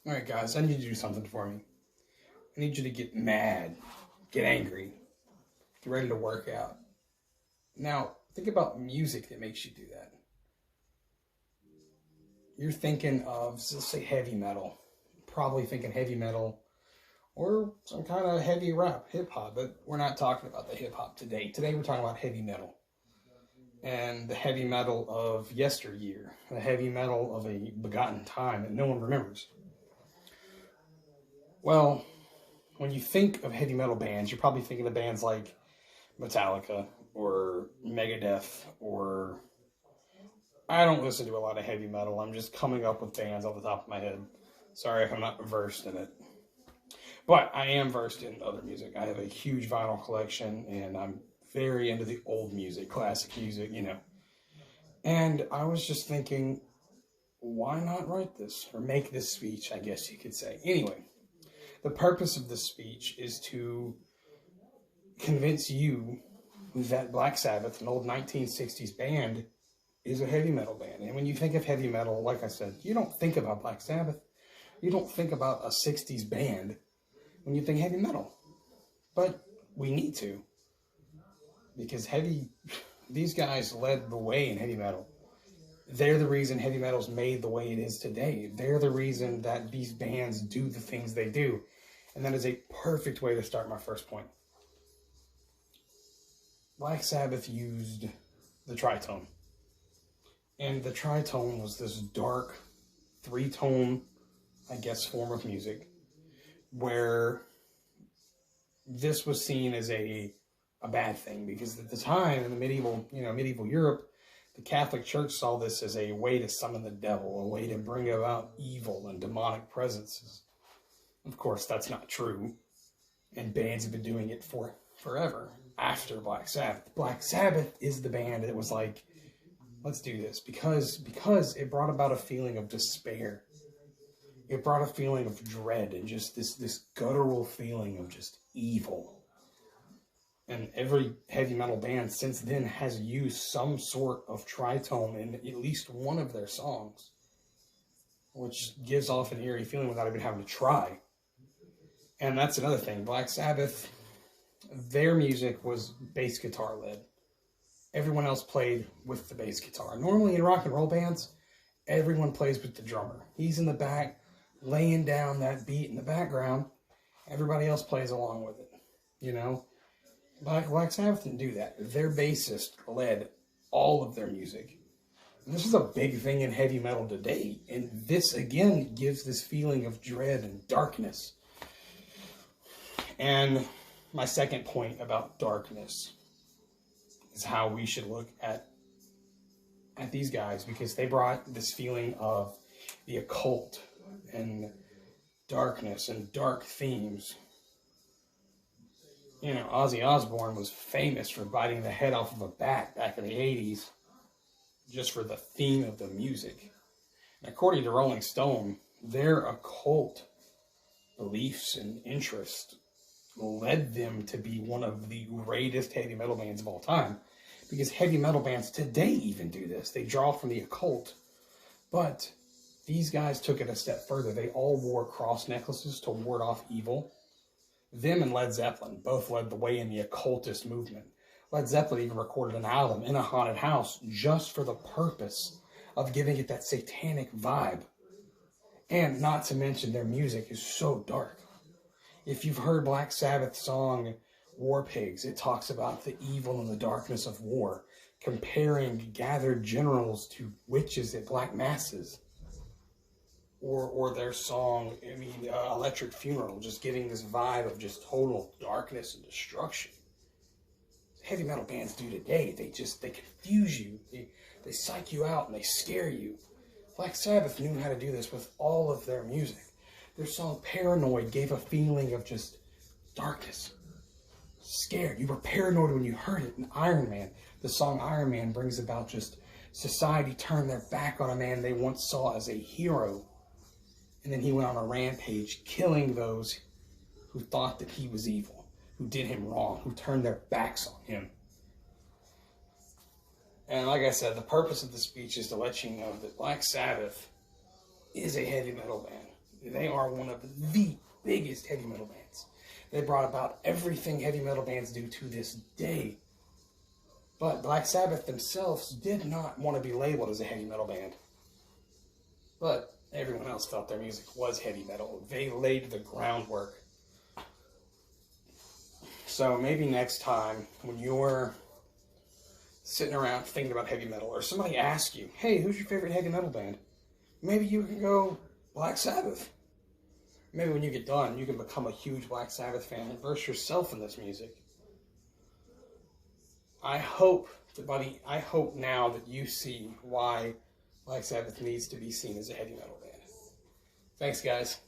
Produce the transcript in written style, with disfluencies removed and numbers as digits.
All right, guys, I need you to do something for me. I need you to get mad, get angry, get ready to work out. Now, think about music that makes you do that. You're thinking of, let's say, heavy metal. Probably thinking heavy metal or some kind of heavy rap, hip hop, but we're not talking about the hip hop today. Today we're talking about heavy metal. And the heavy metal of yesteryear, the heavy metal of a begotten time that no one remembers. Well, when you think of heavy metal bands, you're probably thinking of bands like Metallica or Megadeth, or I don't listen to a lot of heavy metal. I'm just coming up with bands off the top of my head. Sorry if I'm not versed in it. But I am versed in other music. I have a huge vinyl collection, and I'm very into the old music, classic music, And I was just thinking, why not write this? Or make this speech, I guess you could say. Anyway, the purpose of this speech is to convince you that Black Sabbath, an old 1960s band, is a heavy metal band. And when you think of heavy metal, like I said, you don't think about Black Sabbath. You don't think about a 60s band when you think heavy metal. But we need to. Because these guys led the way in heavy metal. They're the reason heavy metal's made the way it is today. They're the reason that these bands do the things they do. And that is a perfect way to start my first point. Black Sabbath used the tritone. And the tritone was this dark, three-tone, I guess, form of music, where this was seen as a bad thing, because at the time in the medieval Europe, the Catholic Church saw this as a way to summon the devil, a way to bring about evil and demonic presences. Of course, that's not true, and bands have been doing it forever after Black Sabbath. Black Sabbath is the band that was like, let's do this, because it brought about a feeling of despair. It brought a feeling of dread and just this guttural feeling of just evil. And every heavy metal band since then has used some sort of tritone in at least one of their songs, which gives off an eerie feeling without even having to try. And that's another thing. Black Sabbath, their music was bass guitar led. Everyone else played with the bass guitar. Normally in rock and roll bands, everyone plays with the drummer. He's in the back, laying down that beat in the background. Everybody else plays along with it, Black Sabbath didn't do that. Their bassist led all of their music. And this is a big thing in heavy metal today. And this, again, gives this feeling of dread and darkness. And my second point about darkness is how we should look at these guys, because they brought this feeling of the occult and darkness and dark themes. Ozzy Osbourne was famous for biting the head off of a bat back in the 80s just for the theme of the music. And according to Rolling Stone, their occult beliefs and interests led them to be one of the greatest heavy metal bands of all time. Because heavy metal bands today even do this. They draw from the occult. But these guys took it a step further. They all wore cross necklaces to ward off evil. Them and Led Zeppelin both led the way in the occultist movement. Led Zeppelin even recorded an album in a haunted house just for the purpose of giving it that satanic vibe. And not to mention, their music is so dark. If you've heard Black Sabbath's song War Pigs, it talks about the evil and the darkness of war, comparing gathered generals to witches at black masses. Or their song, Electric Funeral, just giving this vibe of just total darkness and destruction. Heavy metal bands do today. They confuse you. They psych you out and they scare you. Black Sabbath knew how to do this with all of their music. Their song Paranoid gave a feeling of just darkness. Scared. You were paranoid when you heard it. And Iron Man, the song Iron Man, brings about just society turned their back on a man they once saw as a hero. And then he went on a rampage, killing those who thought that he was evil, who did him wrong, who turned their backs on him. And like I said, the purpose of the speech is to let you know that Black Sabbath is a heavy metal band. They are one of the biggest heavy metal bands. They brought about everything heavy metal bands do to this day. But Black Sabbath themselves did not want to be labeled as a heavy metal band. But everyone else felt their music was heavy metal. They laid the groundwork. So maybe next time when you're sitting around thinking about heavy metal, or somebody asks you, hey, who's your favorite heavy metal band? Maybe you can go Black Sabbath. Maybe when you get done, you can become a huge Black Sabbath fan and immerse yourself in this music. I hope now that you see why Black Sabbath needs to be seen as a heavy metal band. Thanks, guys.